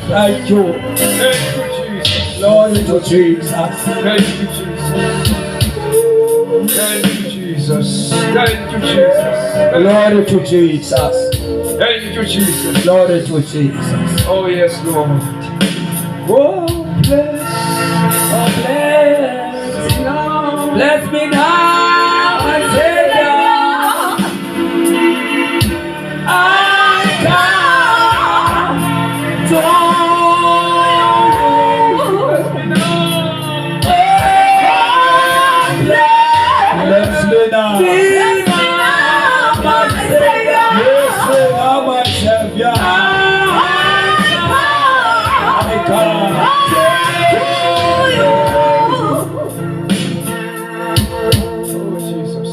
Thank you. Thank you, Jesus. Glory to Jesus. Thank you, Jesus. Thank you, Jesus. Thank you, Jesus. Glory to Jesus. Thank you, Jesus. Glory to Jesus. Oh, yes, Lord. Oh, bless. Oh, bless. Bless me now, my Savior. I come to Bless me now. bless me now. Be now, my Savior. Yes, now, my Savior. I come. Oh, Jesus.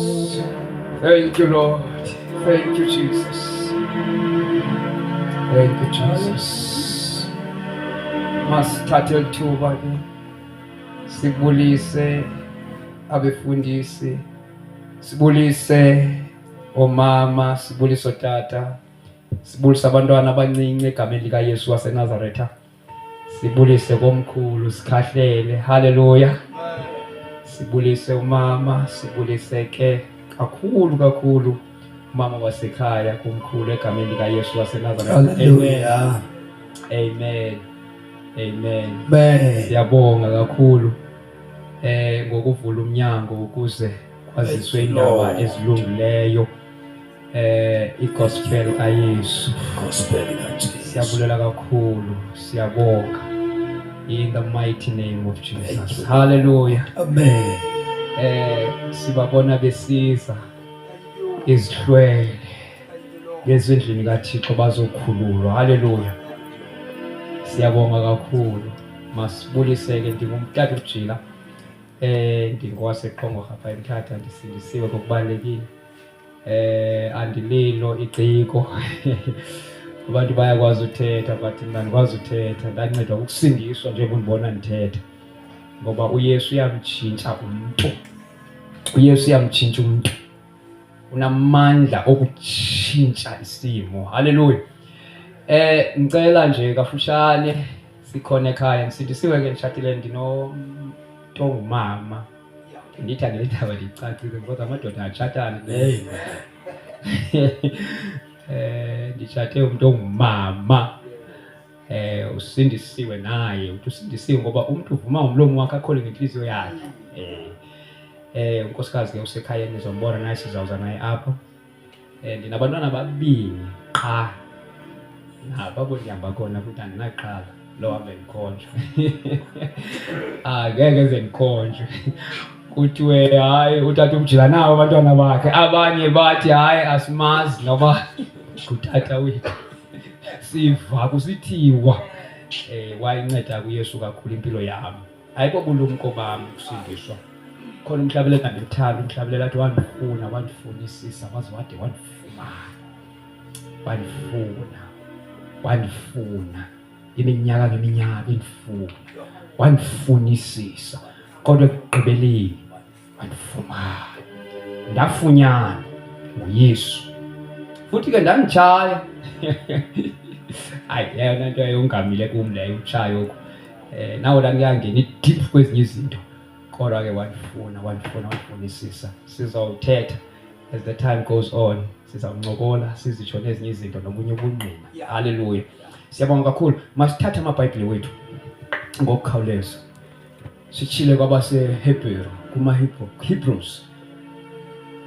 Thank you, Lord. Thank you, Jesus. Thank you, Jesus. Masithathe ithuba ke sibulise abefundisi, sibulise omama, sibulise otata, sibulise abantwana abancinci egameni lika Yesu waseNazaretha, sibulise komkhulu, sikhahlele. Haleluya. Sibulise umama, sibulise ke kakhulu umama wasekhaya kumkhulu egameni lika Yesu waseNazaretha. Hallelujah. Amen. Amen. Amen. Siyabonga kakhulu ngokuvula umnyango ukuze kwaziswe indaba ezilungileyo igospel kaYesu. Gospel Jesus. Siyabulela kakhulu, siyabonga in the mighty name of Jesus. Hallelujah. Amen. Sibabona besiza izihlwele ezindlini kaThixo bazokhululwa. Hallelujah. Siyabonga kakhulu. Masibuliseke ndingumtata uJila. Ndingowase Qongorha eMthatha, ndisindisiwe kokubalekile. Andililo iciko. Abantu bayakwazi uthetha but mina ndikwazi uthetha. Ndancedwa ukusindiswa njengoba ndibona ndithetha. Ngoba uYesu uyamtshintsha umuntu. uYesu uyamtshintsha umuntu. Unamandla okutshintsha isimo. Hallelujah. Ngicela nje kafushane sikhona ekhaya ngisindisiwe ke ngishadile ndinongumama. Ngithanda indaba licacile ngoba amadoda ayachatana. Ndishade umuntu ongumama. Usindisiwe naye, usindisiwe ngoba umuntu uvuma ngomlomo wakhe akhole ngenhliziyo yakhe. Unkosikazi ke usekhaya nizombona naye sizawuza naye apha. Ndinabantwana babini qha. Babo ndihamba khona futhi andinaqala lo hamba endikhonjwe. Ngeke eze ndikhonjwe. Kuthiwe hayi utata uMjila nawo abantwana bakhe, abanye bathi hayi asimazi noba ngutata wethu. Siva kusithiwa wayinceda kuYesu kakhulu impilo yami. Ayikho bulumko bami kusindiswa. Khona umhlabelela ngithanda, umhlabelela athi wandifunisisa waze wade wandifuna iminyaka ngeminyaka indifuna, wandifunisisa kodwa ekugqibeleni wandifumana, ndafunyana nguYesu futhi ke ndangitshaya. Hayi yona nto ayongamile kum leyo utshayo. Nawo la ngiyangena deep kwezinye izinto kodwa ke wandifunisisa. Sizawuthetha as the time goes on, sizawuncokola sizitsho nezinye izinto nomunye ubungqina. Hallelujah. Siyabonga kakhulu. Masithathe amabhayibhile wethu ngokukhawuleza sichile kwabaseHebrew Hebrews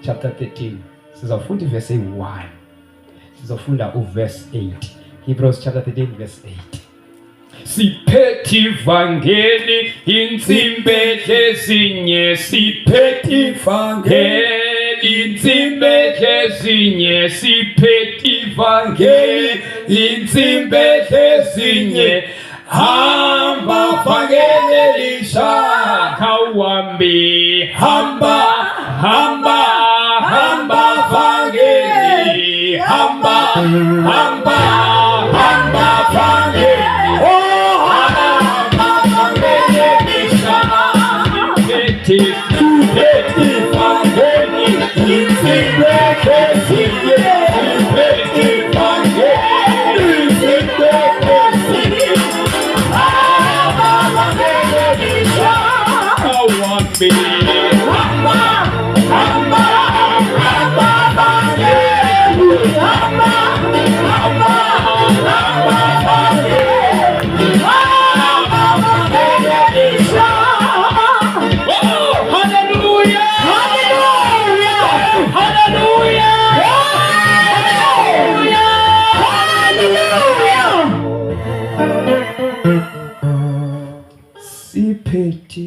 chapter 13. Sizawufunda iverse 1, sizofunda uverse 8. Hebrews chapter 13 verse 8. Siphethe ivangeli intsimbedle zinye, siphethe ivangeli intsimbedle zinye, siphethe ivangeli intsimbedle zinye. Hamba vangeli lisha kawambi, hamba vangeli, hamba vangeli. insimbi.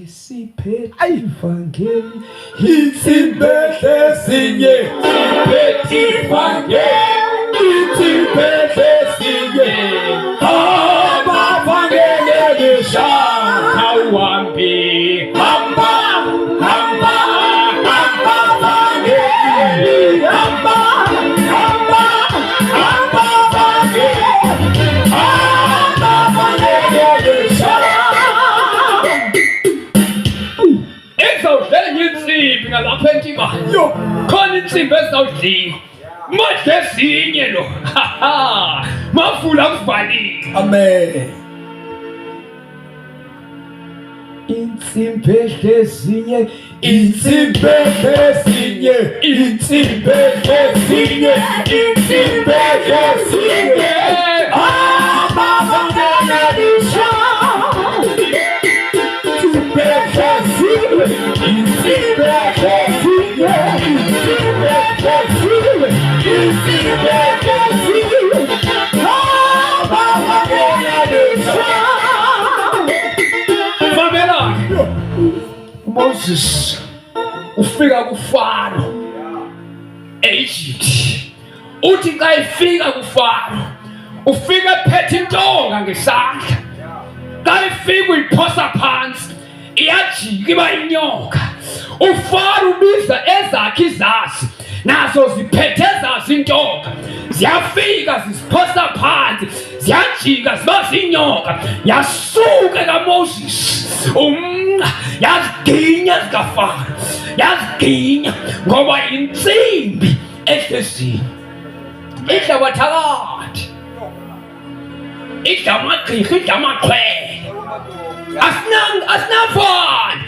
Siphethe ivangeli insimbi ezinye, siphethe ivangeli insimbi ezinye, abavangeli elisha awuhambi, hamba hamba hamba vangeli, hamba hamba hamba vangeli, abavangeli elisha. Ezawudlenye insimbi ngalapha entibane, khona insimbi ezawudliwa madle ezinye lo, mavula kuvalile. Amen. Insimbi ezinye, Insimbi ezinye, insimbi ezinye, insimbi ezinye, abavangeli elisha. Moses ufika kuFaro eEgypt, uthi xa efika kuFaro ufika ephethe intonga ngesandla, xa efika uyiphosa phansi iyajika iba inyoka. uFaro ubiza ezakhe izazi nazo ziphethe ezazi intonga, ziyafika zisiphosa phansi ziyajika ziba zinyoka. Yasuka kaMoses yaziginya zikaFaro, yaziginya ngoba insimbi ehlezini idla kwathakathi, idla amagqirha, idla amaqhwele, asinafana.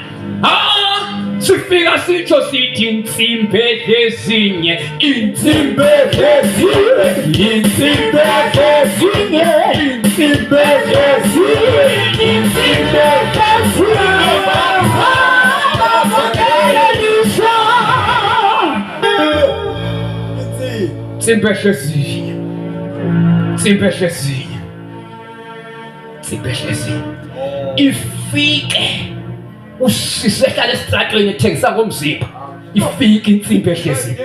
Sifika sitsho sithi insimbi ezinye, insimbi ezinye, insimbi ezinye, insimbi ezinye, insimbi ezinye, abavangeli elisha. Insimbi ezinye, insimbi ezinye, insimbi ezinye, ifike usisehlala esitratweni ethengisa ngomzimba, ifike insimbi ezinye,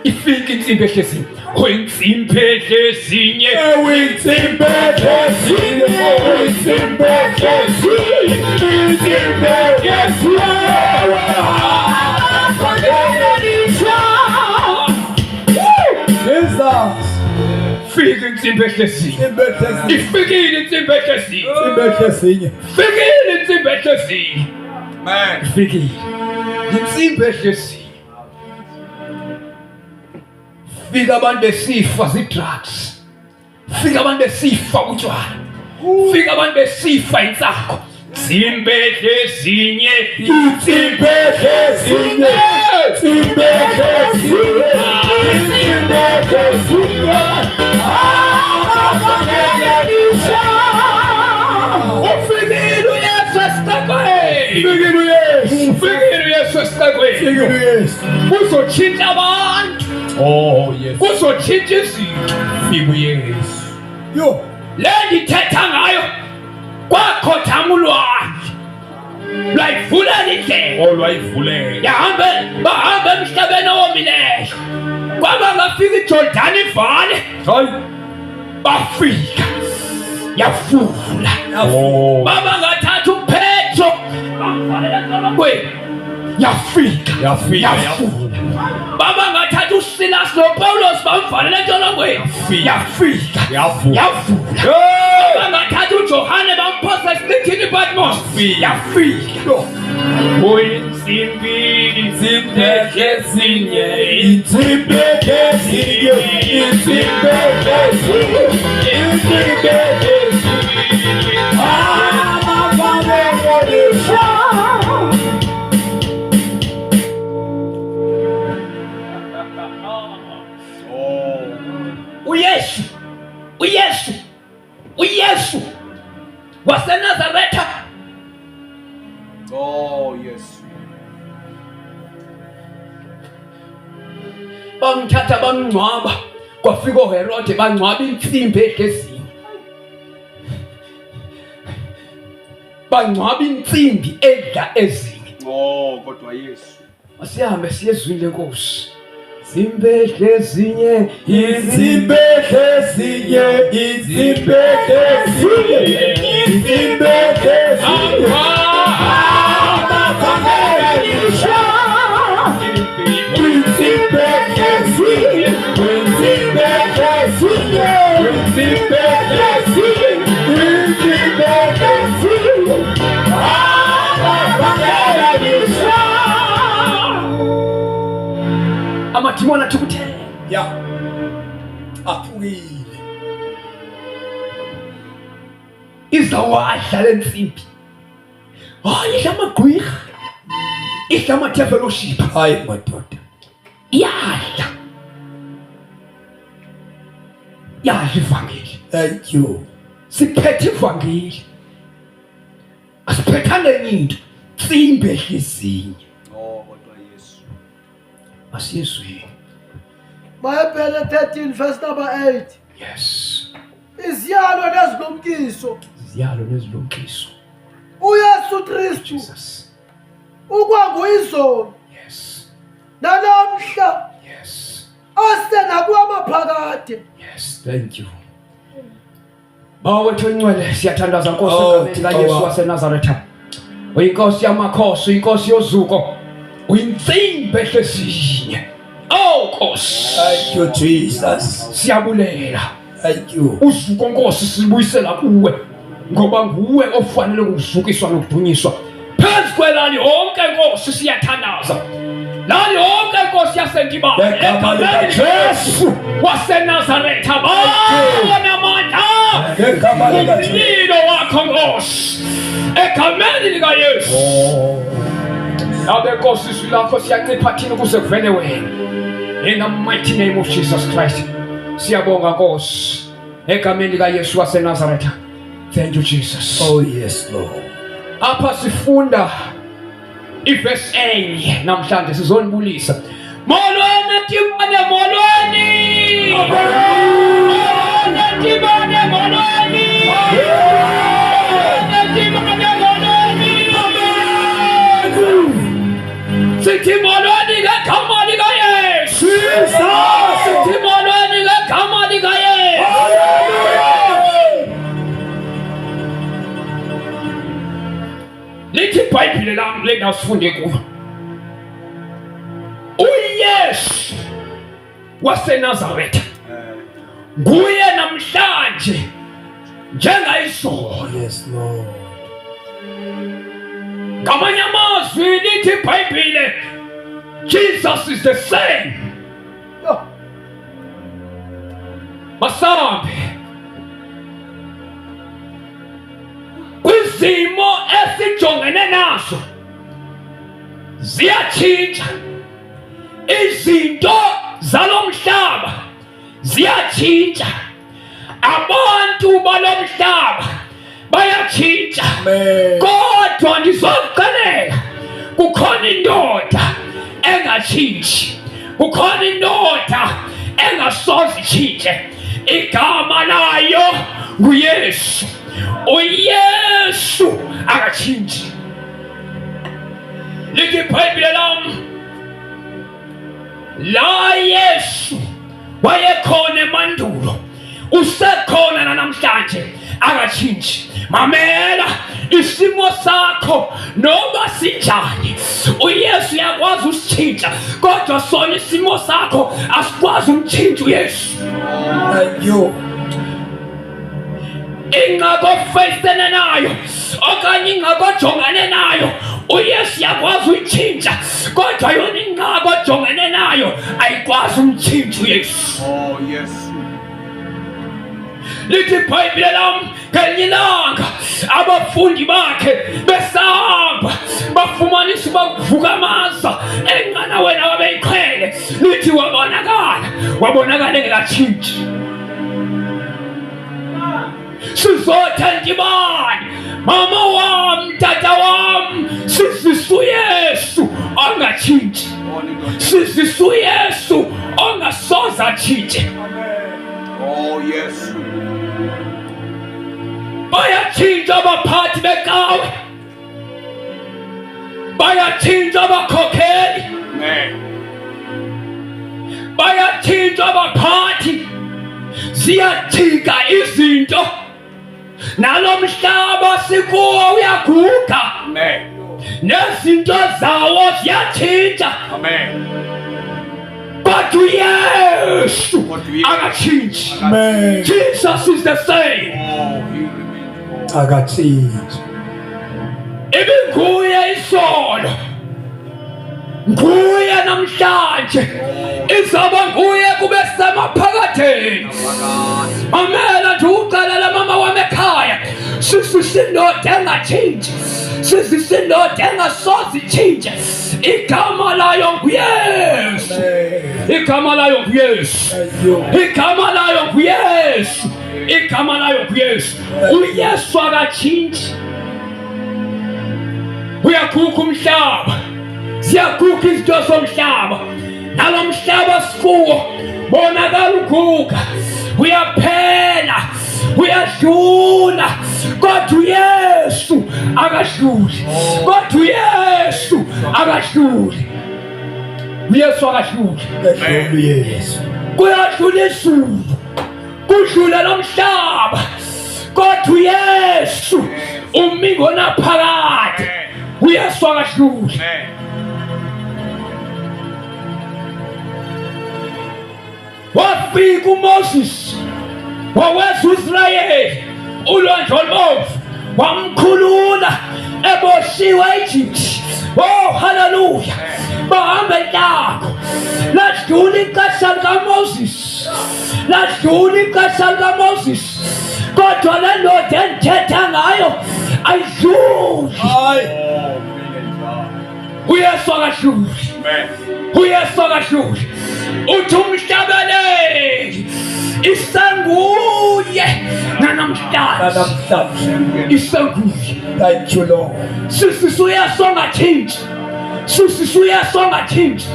ifike insimbi ezinye, insimbi ezinye, Insimbi ezinye, insimbi ezinye, insimbi ezinye, abavangeli elisha. Jesus. fike insimbi ezinye, ifikile insimbi ezinye, Insimbi ezinye. fikile insimbi ezinye. Amen. Fikile insimbi ezinye. Fika abantu besifa zii-drugs, fika abantu besifa utshwala, fika abantu besifa insango. Insimbi ezinye, Insimbi ezinye, insimbi ezinye, insimbi ezinye, abavangeli elisha. ufikile uYesu esitakweni, Fikile uYesu, ufikile uYesu esitakweni, fikile uYesu. uzotshintsha abantu, Oh yes. uzotshintsha izinto. Fika uYesu. Yo. Le ndithetha ngayo kwakhothama ulwandle, lwayivulela indlela, Olwayivulela. bahamba emhlabeni owomileyo. Kwaba ngafika iJordani ivale, Hayi. bafika yafula. Oh. Baba ngathatha uPetro bamvalela entolongweni, yafika yafula. Baba ngathatha uSilas noPawulos bamvalela entolongweni, yafika yafula. Baba ngathatha uJohane bamphosa esiqithini iPatmos, yafika. Insimbi Insimbi ezinye, insimbi ezinye, insimbi ezinye, insimbi ezinye, abavangeli elisha. Oh yes. Bamthatha bamngcwaba kwafika uHerode bangcwaba intsimbi ehlezini. Bangcwaba intsimbi edla ezini. Oh kodwa Yesu. Asihambe siye ezwini lenkosi. Zimbehle zinye, Izimbehle zinye, izimbehle zinye, izimbehle zinye. Abafana elisha. Izimbehle zinye, izimbehle zinye, izimbehle zinye, izimbehle zinye. Abafana elisha. Amadimoni athukuthele. Ya. Aphukile. Izawadla lentsimbi. Hayi idla amagqwirha. Idla amatheveloship. Hayi madoda. Yadla. Yadla ivangeli. Thank you. Siphethe ivangeli. Asiphethane enye into. Tsimbi ehlizini. Oh kodwa Yesu. Asiyezweni. Bhayibheli 13 verse number 8. Yes. Iziyalo nezilumkiso. Ziyalo nezilumkiso. uYesu Kristu Jesus. ukwanguyizolo Yes. namhla Yes. asenakwamaphakade. Yes. Thank you. Bawethu encwele siyathandaza Nkosi Oh, egameni likaYesu waseNazaretha. Uyinkosi yamakhosi, uyinkosi yozuko. Uyintsimbi ehlezini. Oh Nkosi. Thank you, Jesus. Siyabulela. Thank you. Uzuko Nkosi sibuyisela kuwe. Ngoba nguwe ofanele ukuzukiswa nokudunyiswa. Phezu kwelali onke Nkosi siyathandaza. Lali onke Nkosi yasendibani. Ngegama likaJesu waseNazaretha bona amandla. Ngegama likaJesu. Umlilo wakho Nkosi. Egameni likaYesu. Abe Nkosi izwi lakho siyancipha thina ukuze kuvele wena. In the mighty name of Jesus Christ. Siyabonga Nkosi. Egameni likaYesu waseNazaretha. Thank you Jesus. Oh yes, Lord. Apha sifunda iverse enye namhlanje sizonibulisa. Molweni Tibane molweni. Molweni Tibane molweni. Molweni Tibane molweni. Sithi molweni ngegama likaYesu. Sithi molweni ngegama likaYesu. Lithi iBhayibhile lami lena sifunde kuyo. uYesu waseNazaretha nguye namhlanje njengayizolo. Yes, Lord. Ngamanye amazwi lithi iBhayibhile Jesus is the same. Masambe kwizimo esijongene nazo ziyatshintsha. Izinto zalomhlaba ziyatshintsha. Abantu balomhlaba bayatshintsha. Amen. Kodwa ndizokuxelela kukhona indoda engatshintshi. Kukhona indoda engasoze itshintshe. Igama layo nguYesu. uYesu akatshintshi. Lithi iBhayibhile lami la Yesu wayekhona emandulo, usekhona namhlanje, akatshintshi. Mamela isimo sakho noma sinjani, uYesu uyakwazi usitshintsha, kodwa sona isimo sakho asikwazi umtshintsha uYesu. Thank you. Ingako facene nayo okanye ingako jongane nayo uYesu yakwazi uyitshintsha, kodwa yona ingako jongene nayo ayikwazi umtshintsha uYesu. Oh yes. Lithi iBhayibhile lami ngelinye ilanga abafundi bakhe besahamba bafumanisa bakuvuka engqana wena wabeyiqhele. Lithi wabonakala engekatshintshi. Sizothanda ibani, mama wami, tata wami, Sisisu Yesu ongasoze atshintshe. Oh, Yesu. Bayatshintsha abaphathi becawe, bayatshintsha abakhokheli, Amen. bayatshintsha abaphathi, ziyajika izinto. Nalo mhlaba sikuwo uyaguga, Amen. nezinto zawo ziyatshintsha. Amen. But Yesu But Yesu akatshintshi. Amen. Jesus is the same. Oh, he remains. Oh. Akatshintshi. Ibinguye isolo, nguye namhlanje, izaba nguye kube semaphakatheni. Mamela nje uqalela mama wami ekhaya, sisindoda engatshintshi, sisindoda engasoze itshintshe. Igama layo nguYesu, igama layo nguYesu, igama layo nguYesu, igama layo nguYesu. UYesu akatshintshi. Uyaguga umhlaba, ziyaguga izinto zomhlaba, nalo mhlaba sikuwo bonakala uguga, uyaphela, uyadlula, kodwa uYesu akadluli, kodwa uYesu akadluli, uYesu akadluli. Yesu. Kuyadlula izulu, kudlula lo mhlaba, kodwa uYesu umi ngonaphakade, uYesu akadluli. Amen. Wafika uMoses, waweza uIsrayeli ulwandle olubomvu, wamkhulula eboshiwe eEgypt. Oh haleluya, bahamba entako, ladlula ixesha likaMoses, ladlula ixesha likaMoses, kodwa le ndoda endithetha ngayo ayidluli. Hayi. Oh, brilliant God. uYesu akadluli, Amen. uYesu akadluli. Uthi umhlabeleli isenguye nanamhlanje, Namhlanje. isenguye. Thank you, Lord. Sisi uYesu angatshintshi, sisi uYesu angatshintshi,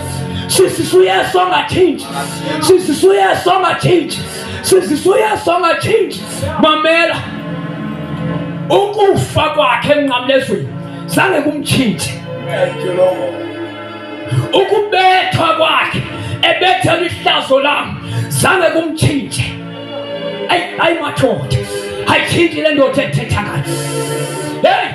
sisi uYesu angatshintshi, sisi uYesu angatshintshi, sisi uYesu angatshintshi. Mamela, ukufa kwakhe enqamlezweni zange kumtshintshe. Thank you, Lord. Ukubethwa kwakhe ebethela ihlazo lami zange kumtshintshe. Ayi madoda, ayitshintshi le ndoda ethetha ngayo. Hey,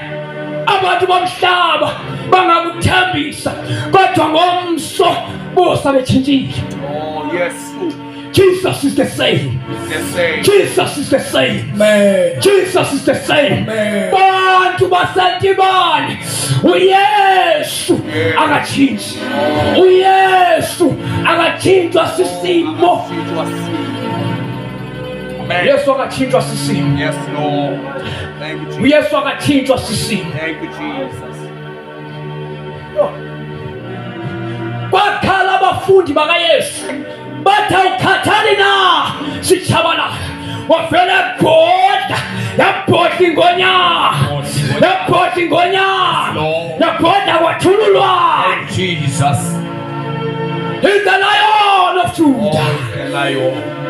abantu bomhlaba bangakuthembisa, kodwa ngomso bosa betshintshile. Oh, Yesu. Jesus is the same. The same. Jesus is the same. Amen. Jesus is the same. Amen. Bantu basentibani, uYesu akatshintshi, uYesu akatshintshwa sisimo, Amen. Yesu akatshintshwa sisimo, Yes, Lord. Thank you, Jesus. uYesu akatshintshwa sisimo. Thank you, Jesus. Kwakhala abafundi bakaYesu bathi awukhathali na sitshabalala, wavela ebhoda, yabhoda ingonyama, yabhoda ingonyama, yabhoda kwathululwana. Jesus. He's the Lion of Judah,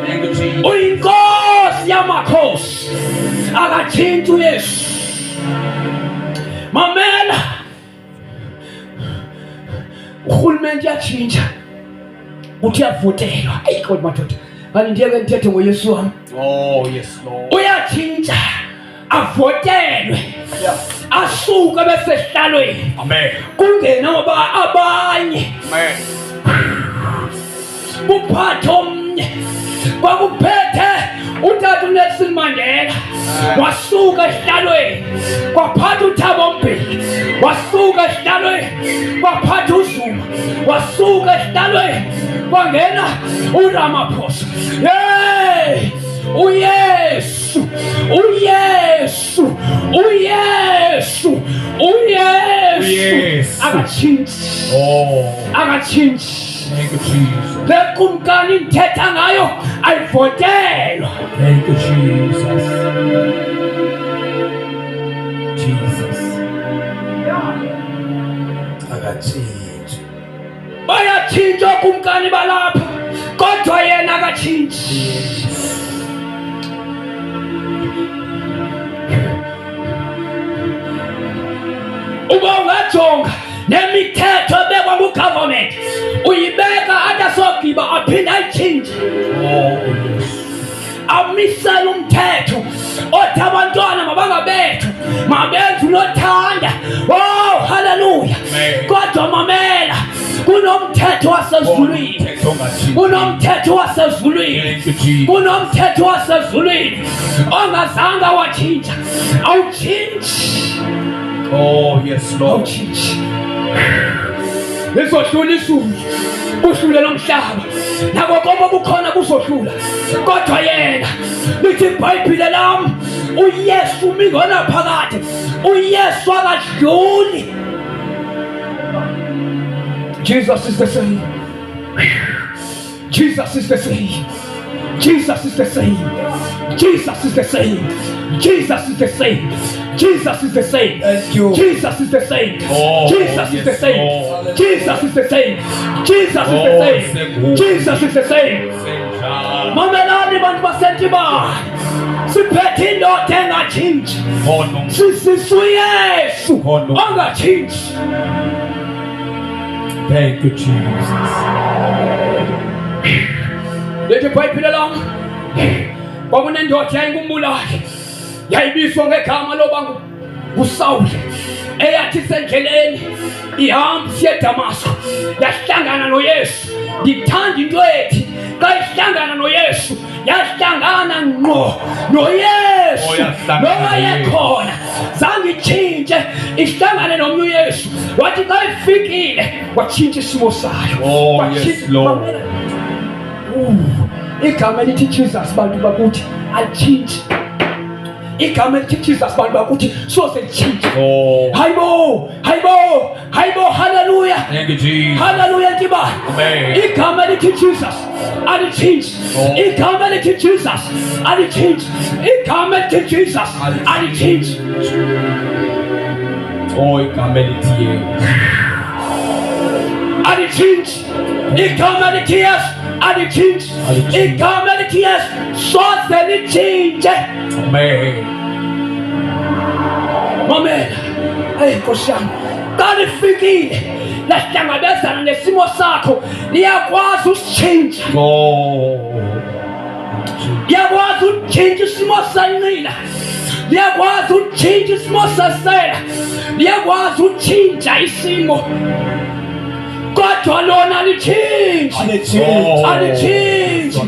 Thank you, Jesus. uyinkosi yamakhosi, akatshintshi uYesu. Mamela, urhulumente uyatshintsha, uthi uyavotelwa. Ayikho madoda, kanti ndiyeke ndithethe ngoYesu wami. Oh, yes, Lord. Uyatshintsha, avotelwe, asuke besehlalweni, Amen. kungena abanye, Amen. uphathe omnye. Kwakuphethe utata uNelson Mandela, wasuka esihlalweni, kwaphatha uThabo Mbeki, wasuka esihlalweni, kwaphatha uZuma, wasuka esihlalweni, kwangena uRamaphosa. Hey, uYesu, uYesu, uYesu, uYesu akatshintshi, akatshintshi. Thank you, Jesus. Lekumkani ndithetha ngayo ayivotelwa. Thank you, Jesus. Jesus. Akatshintshi. Baya Bayatshintsha kumkani balapha kodwa yena akatshintshi. Uba ungajonga nemithetho ebekwa ngugovernment uyibeka atasogqiba aphinda ayitshintshe. Amisela umthetho othi abantwana mabangabethu mabenze unothanda. Oh haleluya. Kodwa mamela kunomthetho wasezulwini, kunomthetho wasezulwini, kunomthetho wasezulwini ongazange watshintsha. Awutshintshi. Oh yes Lord. Awutshintshi. Lizohlula izulu, kuhlule nomhlaba, nako konke kukhona kuzohlula, kodwa yena lithi iBhayibhile lami uYesu mingona phakathi, uYesu akadluli. Jesus is the same. Jesus is the same. Jesus is the same. Jesus is the same. Jesus is the same. Jesus is the same. Thank you. Jesus is the same. Oh, Jesus is the yes, same. Lord. Jesus is the same. Jesus is the same. Jesus is the same. Mamelani bantu basentima. Siphethe indoda engatshintshi. Sisisu Yesu ongatshintshi. Thank you, Jesus. Lithi iBhayibhile lami kwakunendoda yayingumbulali yayibizwa ngegama loba nguSawuli eyathi sendleleni ihamba siye eDamasco yahlangana noYesu. Ngithanda into ethi xa ihlangana noYesu yahlangana ngqo noYesu nowayekhona zange itshintshe ihlangane nomnye uYesu. Wathi xa ifikile watshintsha isimo sayo. Oh yes Lord. Igama elithi Jesus bantu bakuthi atshintshi. Igama elithi Jesus bantu bakuthi soze litshintshi. Hayibo, hayibo, hayibo, haleluya. Thank you, Jesus. Haleluya ntibani. Amen. Igama elithi Jesus alitshintshi. Igama elithi Jesus alitshintshi. Igama elithi Jesus alitshintshi. Oh, igama elithi Yesu alitshintshi. Igama elithi Yesu alitshintshi. Igama elithi Yesu soze litshintshe. Amen. Mamela, hey Nkosi yami, xa lifikile lahlangabezana nesimo sakho liyakwazi usitshintsha. Liyakwazi ukutshintsha isimo sanqila, liyakwazi ukutshintsha isimo sasela, liyakwazi ukutshintsha isimo. Kodwa lona litshintshi. Alitshintshi.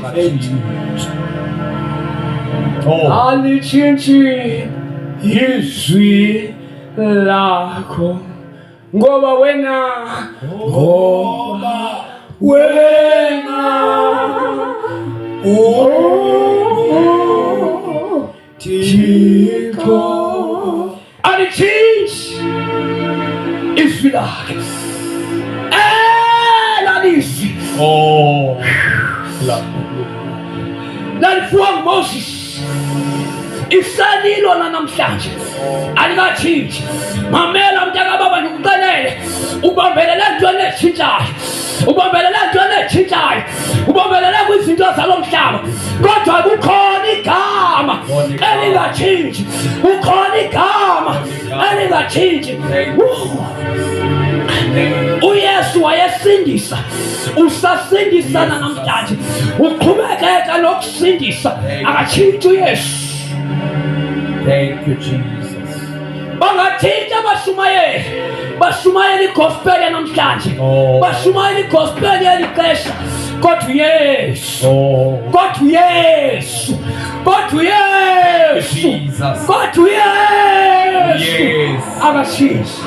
Alitshintshi izwi lakho ngoba wena Thixo alitshintshi izwi lakho. Lalisi lalifuwa nguMoses isalilo namhlanje alikatshintshi. Mamela mntaka baba ndikuxelele ubambelele ntweni etshintshayo, ubambelele ntweni etshintshayo, ubambelele kwizinto zalo mhlaba. Kodwa kukhona igama elingatshintshi, kukhona igama elingatshintshi. uYesu wayesindisa, usasindisana namhlanje, uqhubekeka nokusindisa, akatshintshi uYesu. Thank you, Jesus. Bangathinta bashumayeli, bashumayeli igospel namhlanje, bashumayeli igospel yelixesha. Kodwa uYesu, kodwa uYesu, kodwa uYesu, kodwa uYesu akatshintshi.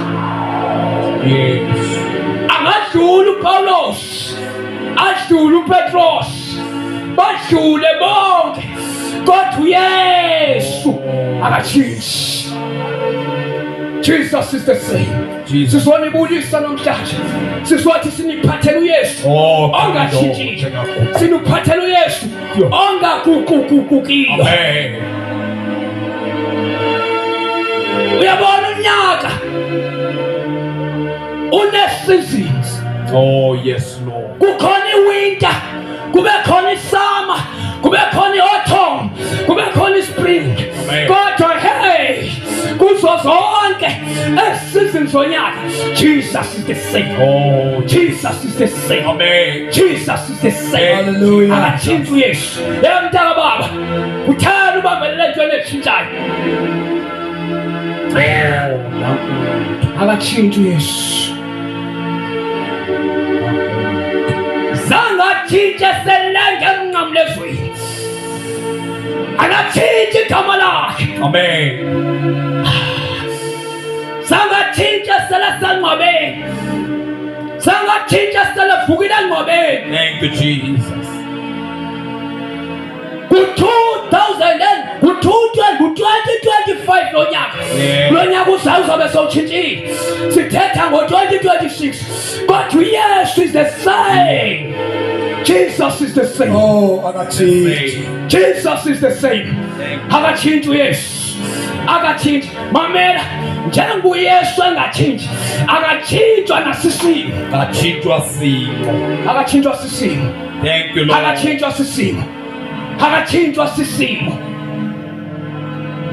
Yes. Angadlula uPawulos, adlula uPetros, badlule bonke, kodwa uYesu akatshintshi. Jesus is the same. Sizonibulisa namhlanje, sizwathi siniphathele uYesu ongatshintshi, siniphathele uYesu ongaguquguqukiyo. Amen. Uyabona unyaka une seasons. Oh yes Lord. kukhona iwinter, kube khona isummer, kube khona iautumn, kube khona ispring. Kodwa hey, kuzo zonke esizini zonyaka, Jesus is the same. Oh, Jesus is the same. Amen. Jesus is the same. Hallelujah. Akathinta uYesu. Mntaka baba, uthanda ubambelele entweni etshintshayo. Akathinta uYesu. Zangathinta selenge emnqamlezweni. Akathinta igama lakhe. Amen. Zangathinta selasengcwabeni. Zangathinta selevukile engcwabeni. Thank you, Jesus. Ku-2025 lo nyaka. Lo nyaka uzayo uzobe sewutshintshile. Sithetha ngo-2026. Kodwa uYesu is the same. Jesus is the same. Oh, akathinta. Jesus is the same. Akathinta uYesu. Akathinta. Mamela, njengoba uYesu engathinti, akathintwa nasisimo. Akathinjwa simo. Akathintwa sisimo. Thank you, Lord. Akathintwa sisimo. Akathintwa sisimo.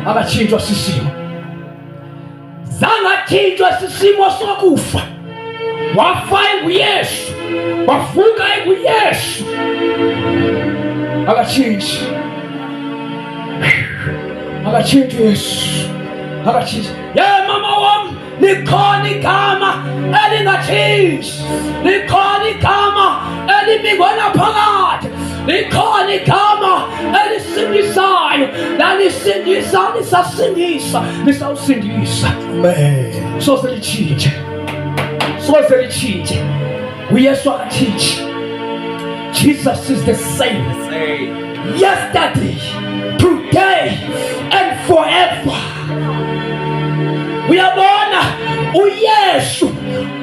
Akathintwa sisimo. Zangathintwa sisimo sokufa. Wafa nguYesu. Wavuka nguYesu. Akathinti. Akathinta uYesu. Akathinta. Yeah, mama wami, likhona igama elingathinti. Likhona igama elibikwa phakathi. Likhona igama elisindisayo. Lalisindisa, lisasindisa, lisawusindisa. Amen. Soze litshintshe. Soze litshintshe. uYesu akathinti. Jesus is the same. Yesterday, today, and forever. Uyabona uYesu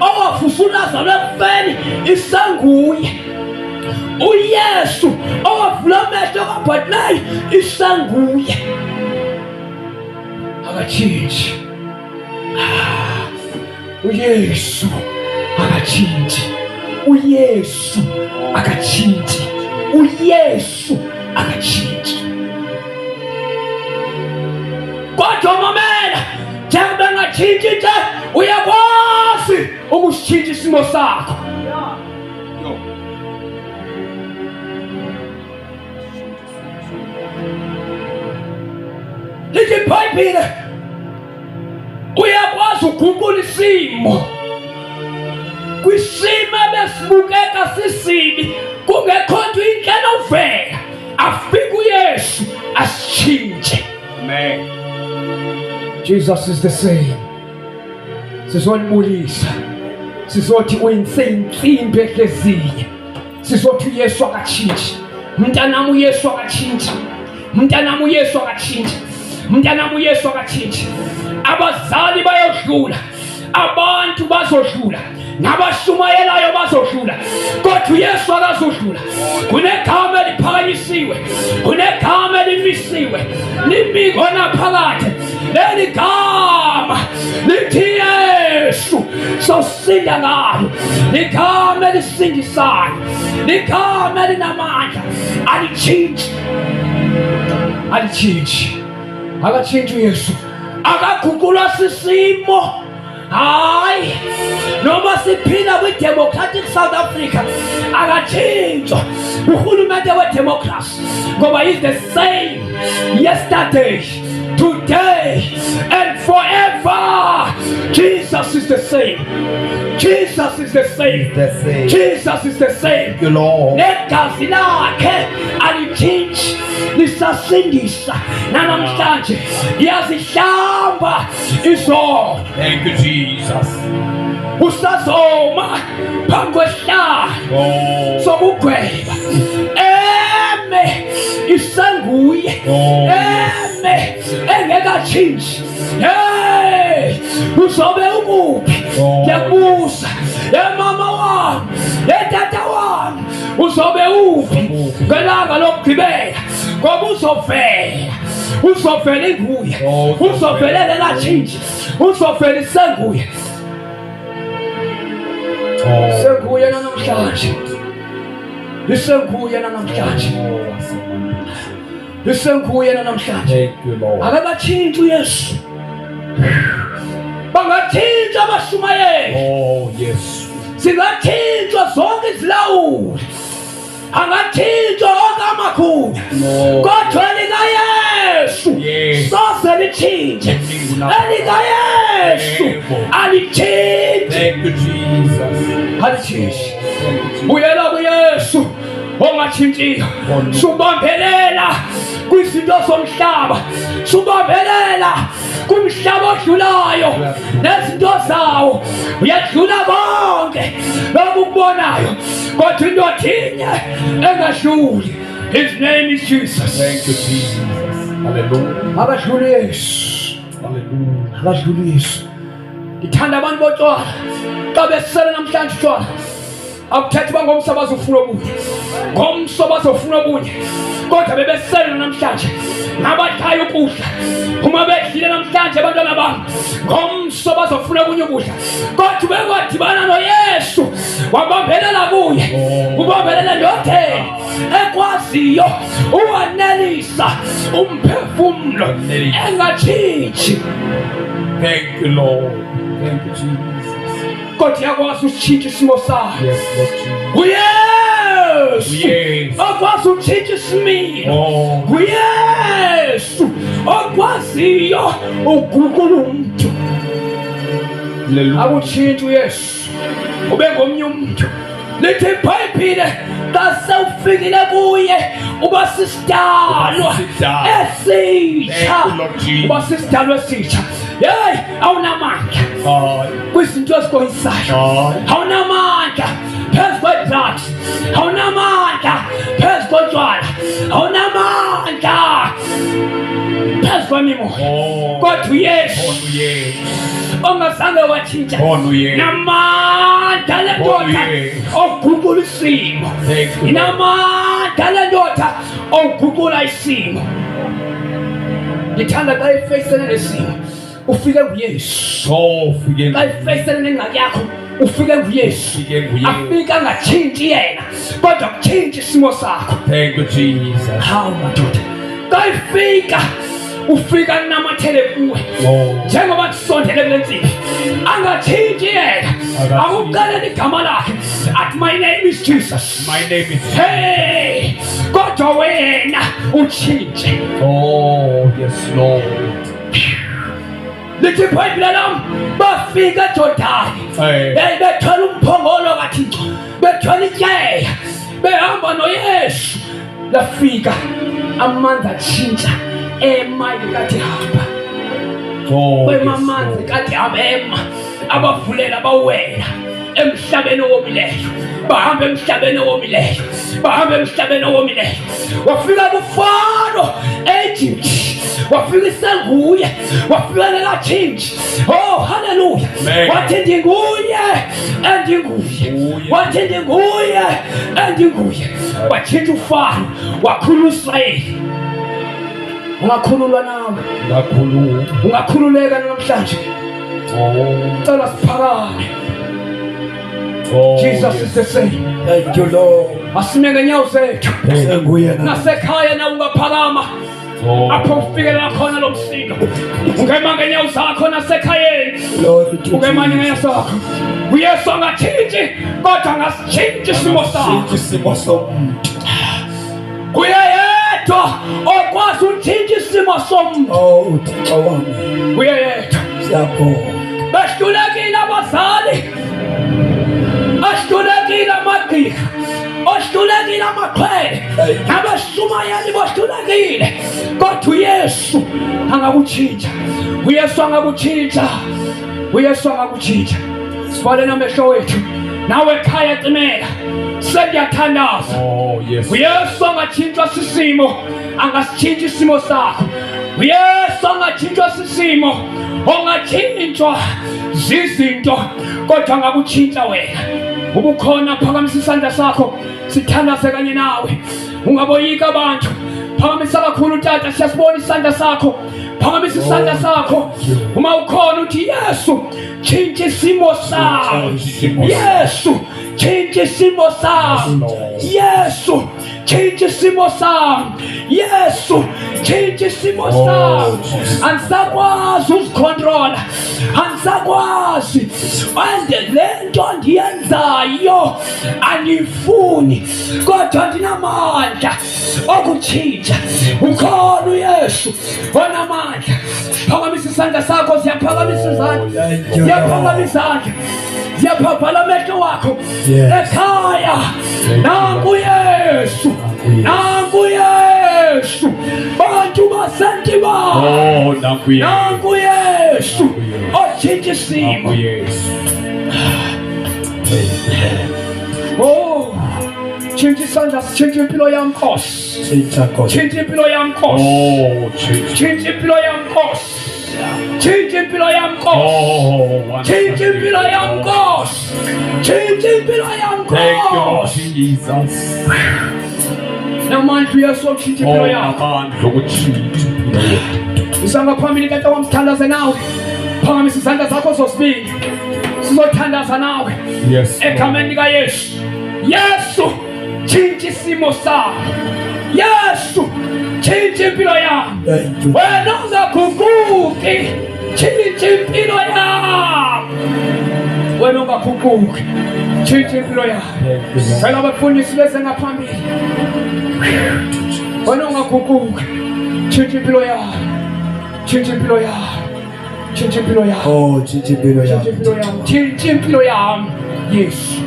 owavusa uLazaro ekufeni isanguye. uYesu owavula amehlo kaBhartimayo isanguye. Akathinti. uYesu akathinti. uYesu akathinti. uYesu akathinti. Kodwa mamela, njengoba engathinti nje, uyakwazi ukusitshintsha isimo sakho. Lithi iBhayibhile, uyakwazi ukuguqula isimo. Kwisimo ebesibukeka sisibi, kungekho nto indlela uvela, afike uYesu asitshintshe. Amen. Jesus is the same. Sizolibulisa. Sizothi uyinsimbi ehleziyo. Sizothi uYesu akathinti. Mntanami uYesu akathinti. Mntanami uYesu akathinti. Mntanami uYesu akathinti. Abazali bayodlula. Abantu bazodlula. Nabashumayelayo bazodlula. Kodwa uYesu akazodlula. Kunegama eliphakanyisiwe. Kunegama elimisiwe. Libikwa naphakade. Leli gama lithi Yesu. Sosinda ngalo. Ligama elisindisayo. Ligama elinamandla. Alithinti. Alithinti. Akathinti uYesu. Akaguqulwa sisimo. Hayi, noma siphila kwi-democratic South Africa, akathintswa uhulumende we-democracy, ngoba he's the same yesterday, today, and forever. Jesus is the same. Jesus is the same. The same. Jesus is the same. Thank you, Lord. Negazi lakhe alithinti, lisasindisa nanamhlanje yazihlamba izono. Thank you, Jesus. Usazoma phambi kwesihlalo Oh. sokugweba. Eme isanguye. Eme engekathinti. Hey, uzobe ukuphi? Ngiyakubuza. Mama wami, tata wami, uzobe uphi? Ngelanga lokugqibela, ngoba uzovela. Uzovela inguye. Uzovela lelathinti. Uzovela isanguye. Senguye namhlanje. lisenguye namhlanje, lisenguye namhlanje. Thank you, Lord. Akakathinti uYesu, bangathinta abashumayeli, Oh, yes. singathintwa zonke izilawuli, angathintwa onke amagunya, No. kodwa likaYesu Yes. soze lithinje, elikaYesu Yebo. alithinti, Thank you, Jesus. alithinti. Thank you, Jesus. Buyela kuYesu ongathintiyo, subambelela kwizinto zomhlaba, subambelela kumhlaba odlulayo nezinto zawo, uyadlula konke lokukubonayo, kodwa indoda inye engadluli. His name is Jesus. Thank you, Jesus. Hallelujah. Akadluli Yesu, Hallelujah. akadluli Yesu. Ngithanda abantu botshwala xa besele namhlanje utshwala, akuthethi uba ngomsabazi ufuna obunye, ngomsobazi ufuna obunye, kodwa bebesele namhlanje ngabadlayo ukudla. Uma bedlile namhlanje abantwana bami, ngomsobazi ufuna obunye ukudla, kodwa bekwadibana noYesu wabambelela kuye, ubambelela ndodeni ekwaziyo uwanelisa umphefumulo engatshintshi. Thank you, Lord. Thank you, Jesus. Kodwa yakwazi usitshintsha isimo sakho. Yes, Lord Jesus. uYesu Yes. okwazi utshintsha isimilo, Oh, uYesu okwaziyo uguqula umuntu. hallelujah. Akutshintshi uYesu ube ngomnye umuntu. Lithi iBhayibhile xa sewufikile kuye uba sisidalwa esitsha, Thank you, Lord Jesus. uba sisidalwa esitsha. Yeyi, awunamandla God. kwizinto ezikoyisayo, God. awunamandla phezu kwedrugs, awunamandla phezu kotshwala, awunamandla phezu kwemimoya, Oh, kodwa uYesu oh, yes. ongazange watshintsha Oh, yes. namandla le ndoda oguqula isimo, Thank you. inamandla le ndoda oguqula isimo. Ngithanda xa ifeyisene nesimo ufike kuYesu, So, forgive xa ifeyisene nengxaki yakho ufike kuYesu. Forgive you. Afika angatshintshi yena kodwa kutshintshi isimo sakho. Thank you, Jesus. Hawu madoda, xa ifika ufika namathele kuwe Oh, njengoba kusondele kule nsimbi, angatshintshi yena, akuqalele igama lakhe athi my name is Jesus. my name is. Hey, kodwa wena utshintshe. Oh, yes, Lord. Lithi iBhayibhile lami bafika eJordani, Hey. bethwala umphongolo kaThixo, bethwala ityeya, behamba noYesu. Lafika amanzi atshintsha, emayile kathi hamba, Oh, yes, kwemamanzi Lord. kathi hamba ema, abavulela bawela emhlabeni owomileyo, bahamba emhlabeni owomileyo, bahamba emhlabeni owomileyo. Wafika kuFaro eEgypt, wafika isenguye, wafika nekatshintshi. Oh, hallelujah. Amen. Wathi ndinguye endinguye, wathi ndinguye endinguye. Watshintsha uFaro, wakhulula uIsrayeli. Ungakhululwa nawe, Ngakhuluma. ungakhululeka namhlanje. Oh, Cela siphakame. oh, Jesus yes. is the same. Thank you, Lord. Asime ngenyawo zethu Senguye na. nasekhaya na ungaphakama Oh, apho ufikelela khona lo msindo, ungema ngenyawo zakho nasekhayeni, Lord, thank you, ungema Jesus. ngenyawo zakho. uYesu angatshintshi kodwa angasitshintshi isimo sakho. Isimo somuntu. Kuye yedwa okwazi utshintsha isimo somuntu, Oh, uThixo wami. kuye yedwa. Siyabonga. Behlulekile abazali, ahlulekile amagqika, ohlulekile amaxhwele, nabashumayeli bohlulekile, kodwa uYesu angakutshintsha, uYesu angakutshintsha, uYesu angakutshintsha. Sivale namehlo wethu nawe ekhaya cimela, sengiyathandaza. oh, yes. uYesu angatshintshwa sisimo, angasitshintshi isimo sakho. uYesu angatshintshwa sisimo, ongatshintshwa zizinto, kodwa angakutshintsha wena. Ubukhona, phakamisa isandla sakho, sithandaze kanye nawe. Ungaboyika abantu, phakamisa kakhulu tata, siyasibona isandla sakho. Phakamisa isandla sakho. Uma ukhona uthi Yesu tshintsha isimo sami, Yesu tshintsha tshintsha isimo sami. Yesu tshintsha isimo sami. Yesu tshintsha isimo sami. Angisakwazi uzicontrola, angisakwazi, manje lento ndiyenzayo anifuni, kodwa ndinamandla okutshintsha. Ukhona uYesu onamandla. Phakamisa isandla sakho, siyaphakamisa izandla, siyaphakamisa izandla, siyaphaphela amehlo wakho ekhaya. Nanku Yesu, nanku Yesu, bantu basentima, nanku Yesu otshintsha isimo. Oh, tshintsha isandla, tshintsha impilo yami Nkosi, tshintsha impilo yami Nkosi, tshintsha impilo yami Nkosi, tshintsha impilo yami Nkosi, tshintsha impilo yami Nkosi, tshintsha impilo yami Nkosi. Jesus. Namandla uYesu otshintsha impilo yakho. Usangaphambili kade wamthandaze nawe. Phakamisa izandla zakho zosibili, sizothandaza nawe egameni likaYesu. Yesu tshintsha isimo sami. Yesu tshintsha impilo yami. Wena ungaguguki, tshintsha impilo yami. Wena ungaguguki, tshintsha impilo yami. Cela abafundisi bese ngaphambili. Wena ungaguguki, tshintsha impilo yami. Tshintsha impilo yami. Tshintsha impilo yami. Oh, tshintsha impilo yami. Tshintsha impilo yami. Yesu.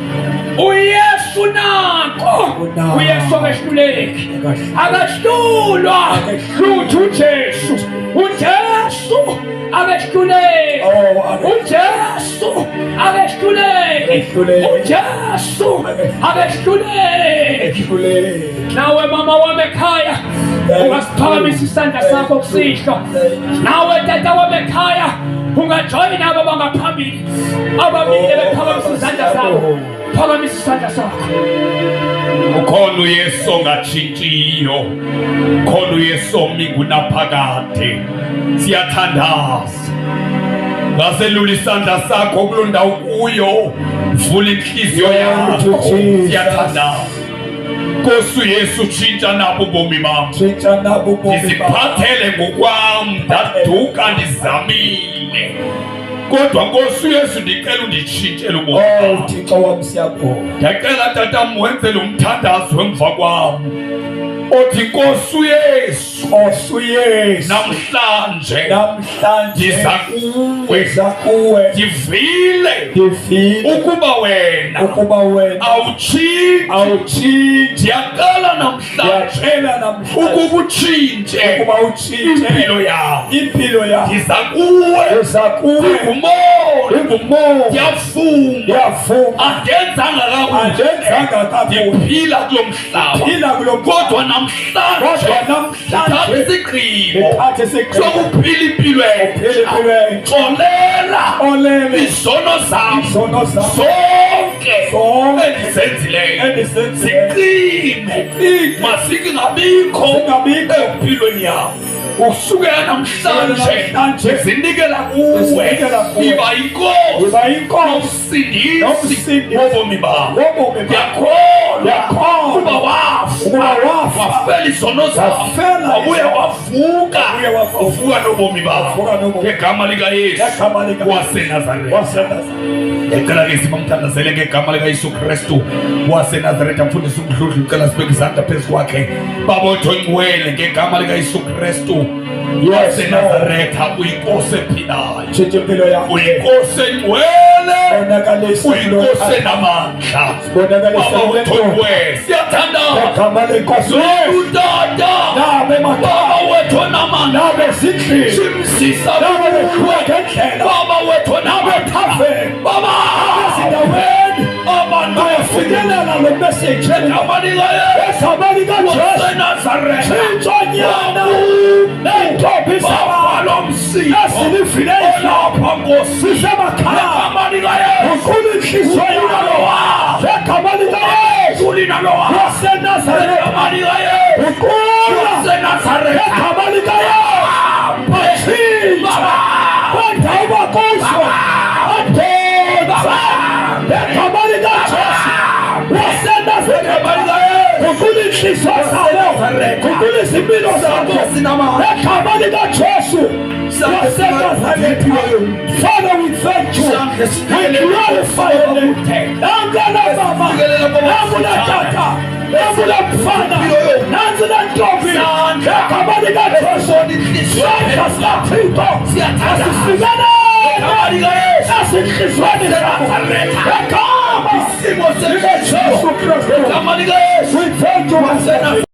uYesu nako. uYesu akahluleki. Akahlulwa lutho uJesu. uJesu akahluleki. uJesu akahluleki. uJesu akahluleki. Nawe mama wami ekhaya, ungasiphakamisa isandla sakho kusihlwa. Nawe tata wami ekhaya, ungajoyina aba bangaphambili ababili bephakamisa izandla zabo. Phakamisa isandla sakho. Ukhona uYesu ongatshintshiyo, ukhona uYesu omi kunaphakade. Siyathandaza, ngaselula isandla sakho kuloo ndawo kuyo, vula inhliziyo yakho. Siyathandaza Nkosi uYesu, tshintsha nabo ubomi bam, ndiziphathele ngokwam, ndaduka ndizamile, kodwa Nkosi uYesu ndicela unditshintshele ubomi bam. Ndiyacela tatam wenzele umthandazo emva kwam, othi Nkosi uYesu, namhlanje ndiza kuwe, ndivile ukuba wena awutshintshi. Ndiyaqala namhlanje ukuba utshintshe impilo yam, ndiza kuwe ngumoya, ndiyafuma, andenzanga kakuhle, ndiphila kulo mhlaba, kodwa namhlanje ndithatha isigqibo sokuphila impilo entsha. Xolela izono zam zonke endizenzileyo, ziqime, masingabikho empilweni yam. Usukela namhlanje zinikela kuwe, iba yinkosi nomsindisi wobomi bam. Ndiyakholwa kuba wafela izono zam, wabuya wavuka nobomi bam, ngegama likaYesu waseNazaretha. Ndicela ke simamthandazele ngegama likaYesu Kristu waseNazaretha. Mfundisi uMdludlu, ndicela sibeke izandla phezu kwakhe. Baba othonyiweyo, ngegama likaYesu Kristu waseNazaretha, uyinkosi ephilayo, uyinkosi engcwele, uyinkosi enamandla. Baba othonyiweyo, siyathandaza utata, Baba wethu onamandla, simsisa Baba wethu onamandla, Baba abantu bafikelela lo message egamani likaYesu waseNazaretha. Nentombi sabalo msiko olapha Nkosi egamani likaYesu, egamani likaYesu waseNazaretha, egamani likaYesu waseNazaretha, egamani likaYesu kwindawo kuzo egamani likaJesu inhliziyo zabo, guqulisa impilo zabo egama likaJesu waseNazaretha. Father, we thank you. We glorify your name. Nangana baba, nangula tata, nangula mfana, nangula ntombi, egama likaJesu sonke siyathixo asifikele nasenhliziyweni zabo egama likaJesu Kristu. We thank you.